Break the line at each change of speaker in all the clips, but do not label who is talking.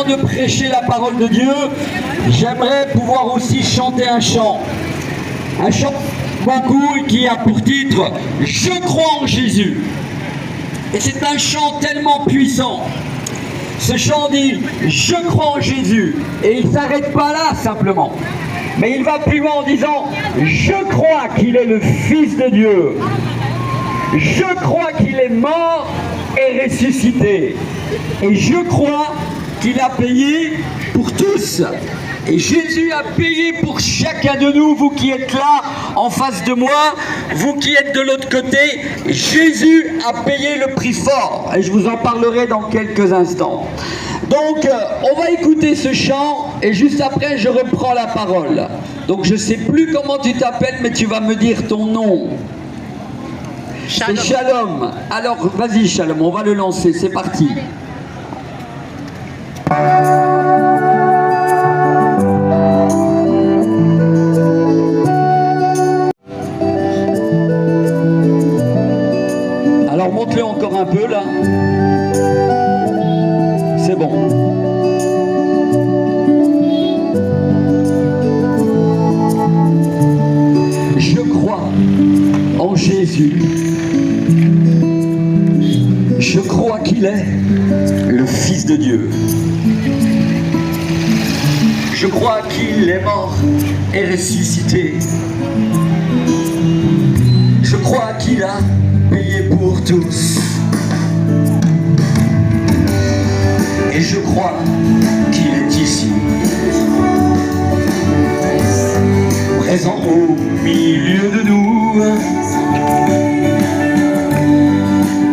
de prêcher la parole de Dieu, j'aimerais pouvoir aussi chanter un chant. Un chant beaucoup qui a pour titre « Je crois en Jésus ». Et c'est un chant tellement puissant. Ce chant dit « Je crois en Jésus ». Et il ne s'arrête pas là simplement. Mais il va plus loin en disant « Je crois qu'il est le Fils de Dieu. Je crois qu'il est mort et ressuscité. Et je crois qu'il a payé pour tous. » Et Jésus a payé pour chacun de nous, vous qui êtes là, en face de moi, vous qui êtes de l'autre côté, Jésus a payé le prix fort. Et je vous en parlerai dans quelques instants. Donc, on va écouter ce chant, et juste après, je reprends la parole. Donc, je ne sais plus comment tu t'appelles, mais tu vas me dire ton nom. C'est Shalom. Alors, vas-y Shalom, on va le lancer, c'est parti. Alors monte-le encore un peu là. C'est bon. Je crois en Jésus. Je crois qu'il est le Fils de Dieu. Je crois qu'il est mort et ressuscité. Je crois qu'il a payé pour tous. Et je crois qu'il est ici, présent au milieu de nous,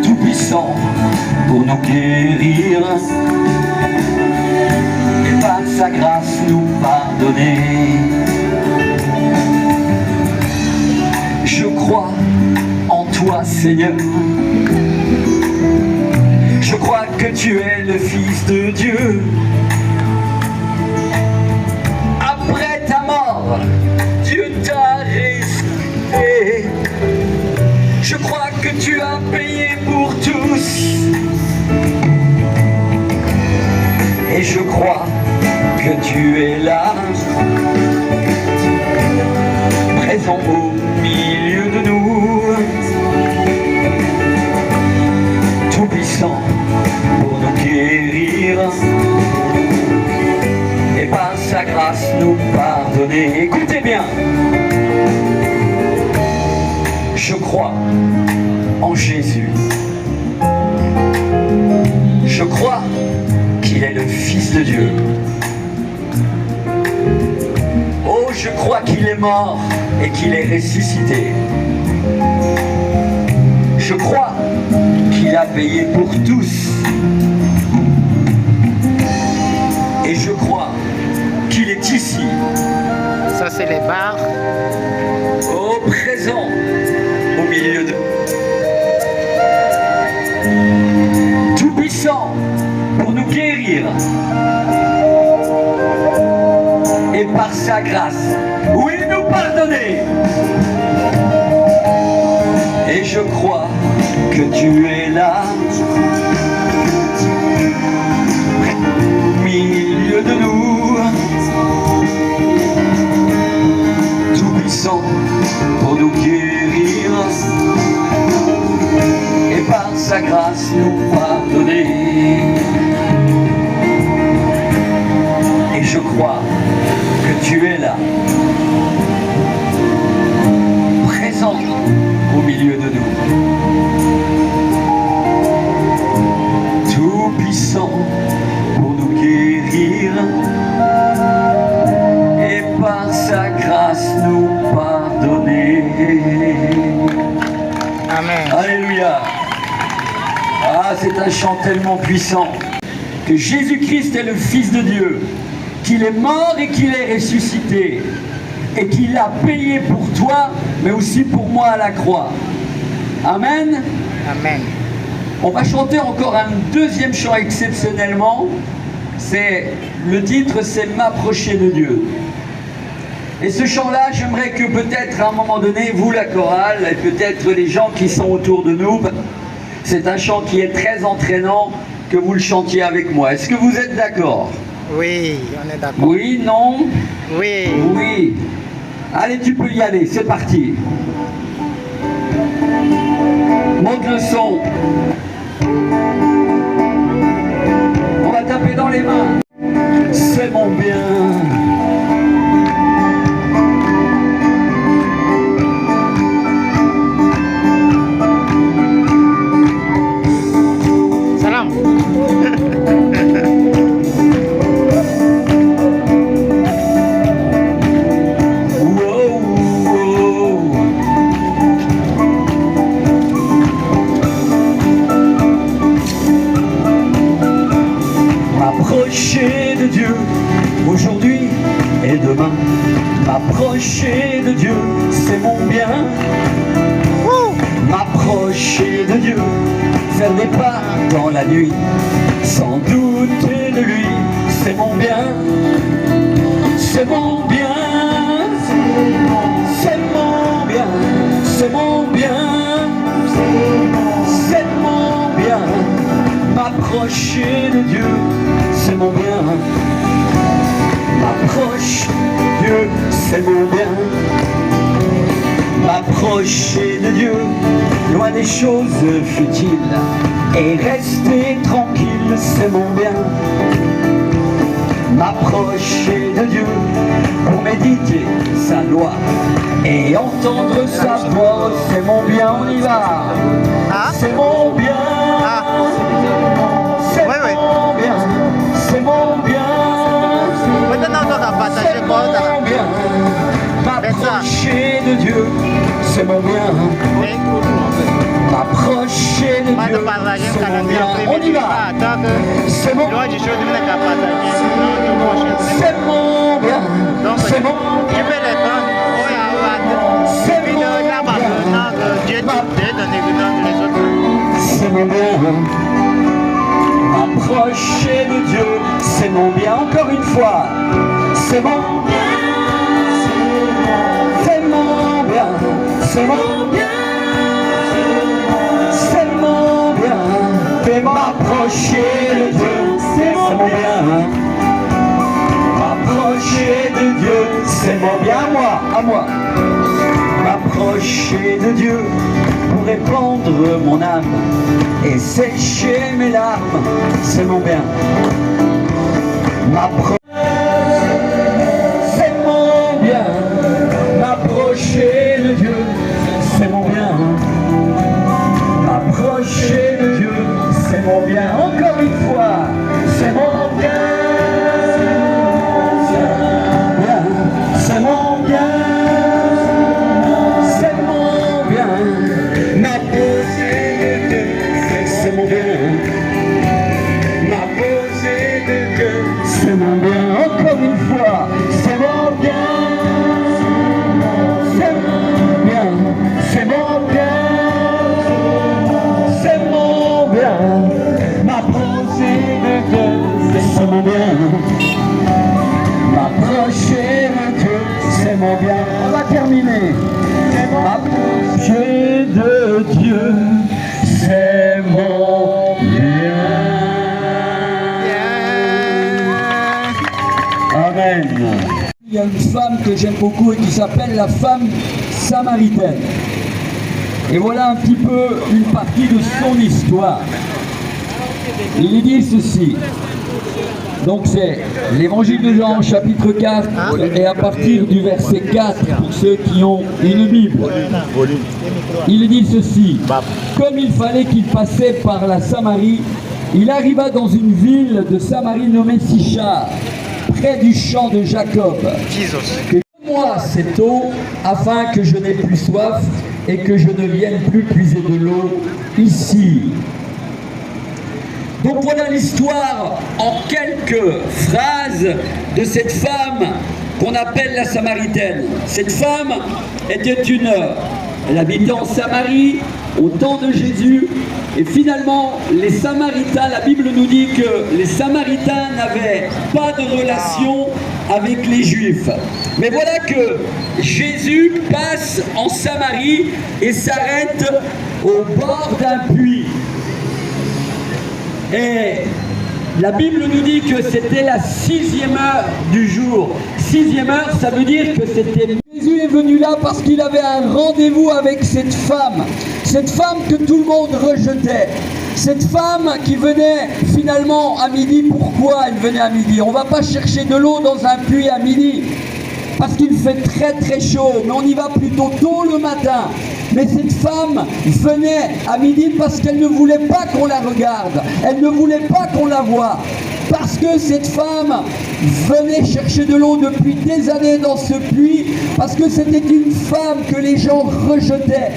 tout puissant pour nous guérir et par sa grâce nous pardonner. Je crois en toi, Seigneur. Je crois que tu es le Fils de Dieu. Après ta mort, Dieu t'a ressuscité. Je crois que tu as payé pour tous. Et je crois que tu es là, présent au milieu de nous, tout puissant pour nous guérir et par sa grâce nous pardonner. Écoutez bien. Je crois en Jésus. Je crois qu'il est le Fils de Dieu. Oh, je crois qu'il est mort et qu'il est ressuscité. Je crois qu'il a payé pour tous. Et je crois qu'il est ici.
Ça, c'est les barres.
Au présent, au milieu de tout puissant pour nous guérir et par sa grâce, oui, nous pardonner. Et je crois que tu es là, au milieu de nous, tout puissant pour nous guérir et par sa grâce nous pardonner. Et je crois que tu es là, présent au milieu de nous, tout puissant pour nous guérir et par sa grâce nous pardonner.
Amen.
Alléluia. Ah, c'est un chant tellement puissant que Jésus-Christ est le Fils de Dieu, qu'il est mort et qu'il est ressuscité, et qu'il a payé pour toi, mais aussi pour moi à la croix. Amen.
Amen.
On va chanter encore un deuxième chant exceptionnellement. C'est le titre, c'est « M'approcher de Dieu ». Et ce chant-là, j'aimerais que peut-être à un moment donné, vous la chorale, et peut-être les gens qui sont autour de nous, c'est un chant qui est très entraînant, que vous le chantiez avec moi. Est-ce que vous êtes d'accord?
Oui, on est d'accord.
Oui, non?
Oui.
Oui. Allez, tu peux y aller, c'est parti. Monte le son. On va taper dans les mains. C'est mon bien.
Salam.
M'approcher de Dieu aujourd'hui et demain. M'approcher de Dieu, c'est mon bien. M'approcher de Dieu, faire des pas dans la nuit, sans douter de lui, c'est mon bien. C'est mon bien. C'est mon bien. C'est mon bien. C'est mon bien. M'approcher de Dieu, c'est mon bien. M'approche de Dieu, c'est mon bien. M'approcher de Dieu, loin des choses futiles, et rester tranquille, c'est mon bien. M'approcher de Dieu, pour méditer sa loi, et entendre sa voix, c'est mon bien, on y va. C'est mon bien. C'est mon bien. C'est mon bien. C'est mon bien. M'approcher de Dieu, c'est mon bien. M'approcher de Dieu, c'est mon bien. On y va. C'est mon bien. C'est mon bien. C'est mon bien. C'est mon bien. M'approcher de Dieu, c'est mon bien. Encore une fois. C'est mon bien. C'est mon bien. C'est mon bien. C'est mon bien. Et m'approcher de Dieu, c'est mon bien. M'approcher de Dieu, c'est mon bien. À moi. M'approcher de Dieu pour répandre mon âme et sécher mes larmes, c'est mon bien. C'est mon bien. M'approcher de Dieu, c'est mon bien. M'approcher de Dieu, c'est mon bien. Encore une fois, c'est mon bien. C'est mon bien. C'est mon bien. M'approcher de Dieu, c'est mon bien. M'approcher de Dieu, c'est mon bien. Encore une fois, c'est mon bien. C'est mon bien. C'est mon bien. C'est mon bien. M'approcher de Dieu, c'est mon bien. M'approcher de Dieu, c'est mon bien. On va terminer. M'approcher de Dieu, c'est mon bien. Amen. Il y a une femme que j'aime beaucoup et qui s'appelle la femme samaritaine. Et voilà un petit peu une partie de son histoire. Il dit ceci. Donc c'est l'évangile de Jean chapitre 4 et à partir du verset 4 pour ceux qui ont une Bible. Il dit ceci. Comme il fallait qu'il passait par la Samarie, il arriva dans une ville de Samarie nommée Sichar, près du champ de Jacob. Que moi cette eau, afin que je n'ai plus soif et que je ne vienne plus puiser de l'eau ici. Donc voilà l'histoire en quelques phrases de cette femme qu'on appelle la Samaritaine. Cette femme était elle habitait en Samarie au temps de Jésus et finalement les Samaritains, la Bible nous dit que les Samaritains n'avaient pas de relation avec les Juifs. Mais voilà que Jésus passe en Samarie et s'arrête au bord d'un puits. Et la Bible nous dit que c'était la 6e heure du jour. 6e heure, ça veut dire que c'était... Jésus est venu là parce qu'il avait un rendez-vous avec cette femme que tout le monde rejetait. Cette femme qui venait finalement à midi. Pourquoi elle venait à midi? On ne va pas chercher de l'eau dans un puits à midi, parce qu'il fait très très chaud, mais on y va plutôt tôt le matin. Mais cette femme venait à midi parce qu'elle ne voulait pas qu'on la regarde, elle ne voulait pas qu'on la voie. Parce que cette femme venait chercher de l'eau depuis des années dans ce puits, parce que c'était une femme que les gens rejetaient.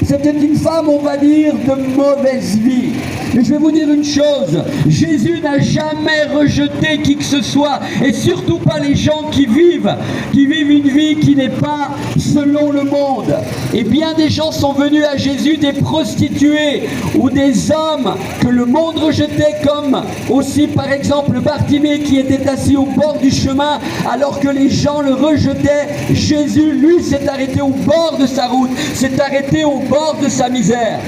C'était une femme, on va dire, de mauvaise vie. Mais je vais vous dire une chose, Jésus n'a jamais rejeté qui que ce soit, et surtout pas les gens qui vivent une vie qui n'est pas selon le monde. Et bien des gens sont venus à Jésus, des prostituées ou des hommes que le monde rejetait, comme aussi par exemple Bartimée qui était assis au bord du chemin alors que les gens le rejetaient. Jésus, lui, s'est arrêté au bord de sa route, s'est arrêté au bord de sa misère.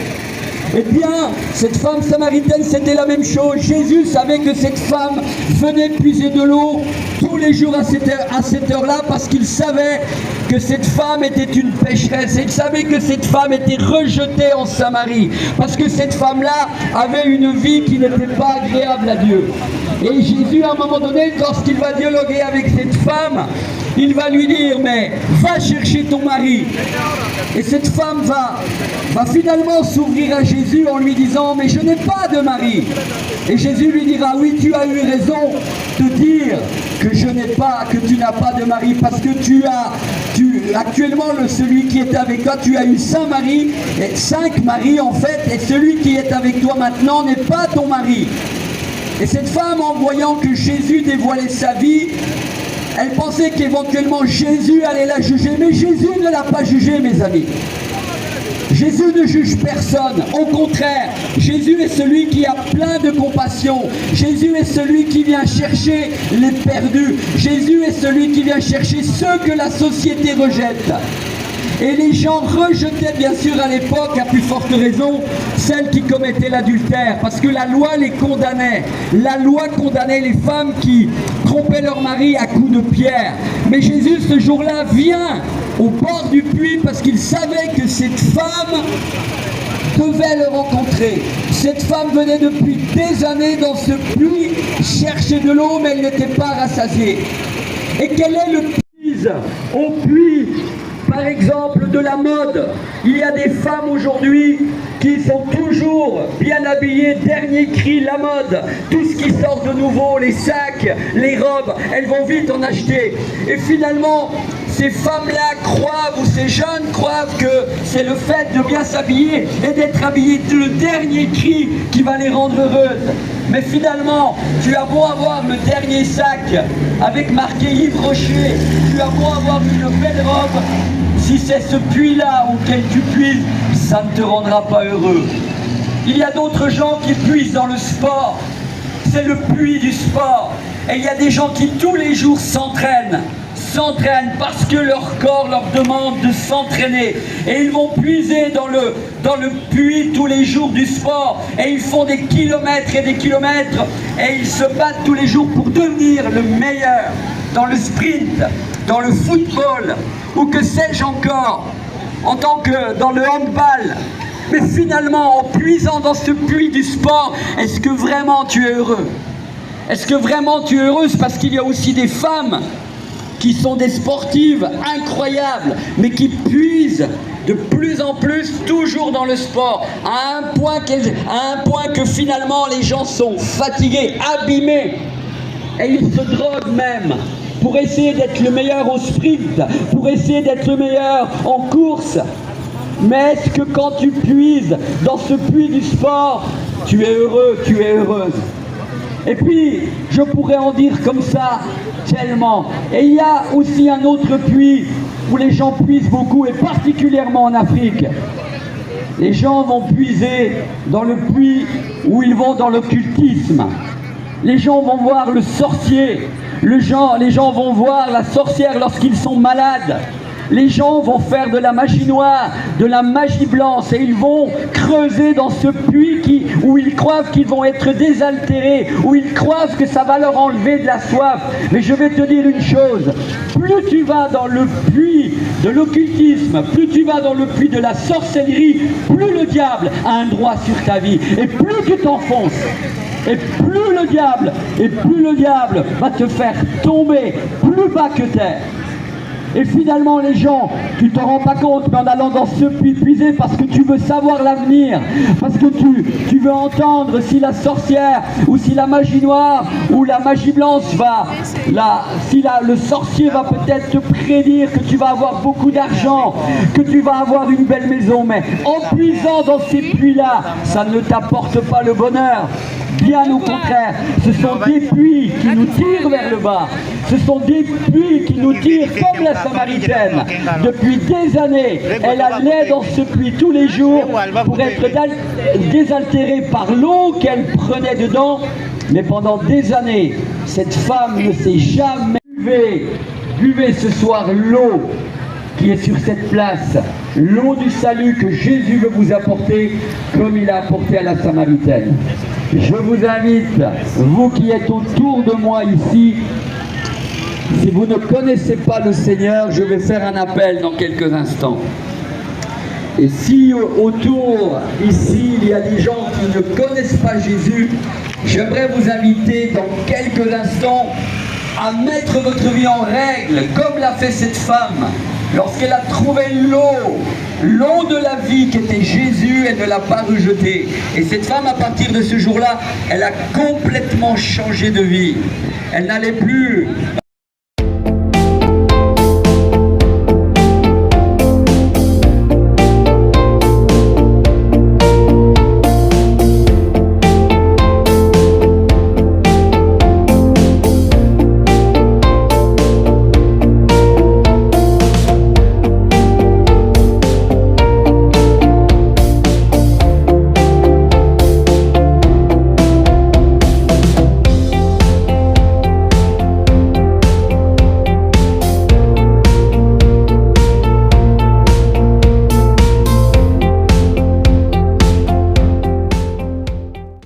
Eh bien, cette femme samaritaine, c'était la même chose. Jésus savait que cette femme venait puiser de l'eau tous les jours à cette heure-là, parce qu'il savait que cette femme était une pécheresse. Et il savait que cette femme était rejetée en Samarie, parce que cette femme-là avait une vie qui n'était pas agréable à Dieu. Et Jésus, à un moment donné, lorsqu'il va dialoguer avec cette femme, il va lui dire, mais va chercher ton mari. Et cette femme va finalement s'ouvrir à Jésus en lui disant, mais je n'ai pas de mari. Et Jésus lui dira, oui, tu as eu raison de dire que tu n'as pas de mari, parce que actuellement, celui qui est avec toi, tu as eu 5 maris en fait, et celui qui est avec toi maintenant n'est pas ton mari. Et cette femme, en voyant que Jésus dévoilait sa vie, elle pensait qu'éventuellement Jésus allait la juger, mais Jésus ne l'a pas jugée, mes amis. Jésus ne juge personne, au contraire, Jésus est celui qui a plein de compassion. Jésus est celui qui vient chercher les perdus. Jésus est celui qui vient chercher ceux que la société rejette. Et les gens rejetaient bien sûr à l'époque, à plus forte raison, celles qui commettaient l'adultère, parce que la loi les condamnait. La loi condamnait les femmes qui trompaient leur mari à coups de pierre. Mais Jésus, ce jour-là, vient au bord du puits parce qu'il savait que cette femme devait le rencontrer. Cette femme venait depuis des années dans ce puits chercher de l'eau, mais elle n'était pas rassasiée. Et quel est le puits au puits? Par exemple, de la mode. Il y a des femmes aujourd'hui qui sont toujours bien habillées, dernier cri, la mode. Tout ce qui sort de nouveau, les sacs, les robes, elles vont vite en acheter. Et finalement, ces femmes-là croient, ou ces jeunes croient que c'est le fait de bien s'habiller et d'être habillées le dernier cri qui va les rendre heureuses. Mais finalement, tu as beau avoir le dernier sac avec marqué Yves Rocher, tu as beau avoir une belle robe, si c'est ce puits-là auquel tu puises, ça ne te rendra pas heureux. Il y a d'autres gens qui puisent dans le sport, c'est le puits du sport. Et il y a des gens qui tous les jours s'entraînent parce que leur corps leur demande de s'entraîner. Et ils vont puiser dans le puits tous les jours du sport. Et ils font des kilomètres et des kilomètres. Et ils se battent tous les jours pour devenir le meilleur dans le sprint, dans le football, ou que sais-je encore, en tant que dans le handball. Mais finalement, en puisant dans ce puits du sport, est-ce que vraiment tu es heureux? Est-ce que vraiment tu es heureuse? Parce qu'il y a aussi des femmes qui sont des sportives incroyables, mais qui puisent de plus en plus toujours dans le sport, à un point que finalement les gens sont fatigués, abîmés, et ils se droguent même pour essayer d'être le meilleur au sprint, pour essayer d'être le meilleur en course. Mais est-ce que quand tu puises dans ce puits du sport, tu es heureux, tu es heureuse? Et puis, je pourrais en dire comme ça, tellement. Et il y a aussi un autre puits où les gens puisent beaucoup, et particulièrement en Afrique. Les gens vont puiser dans le puits où ils vont dans l'occultisme. Les gens vont voir le sorcier. Les gens vont voir la sorcière lorsqu'ils sont malades. Les gens vont faire de la magie noire, de la magie blanche, et ils vont creuser dans ce puits où ils croient qu'ils vont être désaltérés, où ils croient que ça va leur enlever de la soif. Mais je vais te dire une chose, plus tu vas dans le puits de l'occultisme, plus tu vas dans le puits de la sorcellerie, plus le diable a un droit sur ta vie, et plus tu t'enfonces. Et plus le diable va te faire tomber plus bas que terre. Et finalement les gens, tu te rends pas compte, mais en allant dans ce puits puiser parce que tu veux savoir l'avenir, parce que tu veux entendre si la sorcière ou si la magie noire ou la magie blanche le sorcier va peut-être te prédire que tu vas avoir beaucoup d'argent, que tu vas avoir une belle maison, mais en puisant dans ces puits-là, ça ne t'apporte pas le bonheur. Bien au contraire, ce sont des puits qui nous tirent vers le bas. Ce sont des puits qui nous tirent comme la Samaritaine. Depuis des années, elle allait dans ce puits tous les jours pour être désaltérée par l'eau qu'elle prenait dedans. Mais pendant des années, cette femme ne s'est jamais buvez ce soir l'eau qui est sur cette place, l'eau du salut que Jésus veut vous apporter comme il a apporté à la Samaritaine. Je vous invite, vous qui êtes autour de moi ici, si vous ne connaissez pas le Seigneur, je vais faire un appel dans quelques instants. Et si autour, ici, il y a des gens qui ne connaissent pas Jésus, j'aimerais vous inviter dans quelques instants à mettre votre vie en règle, comme l'a fait cette femme. Lorsqu'elle a trouvé l'eau de la vie qui était Jésus, elle ne l'a pas rejeté. Et cette femme, à partir de ce jour-là, elle a complètement changé de vie. Elle n'allait plus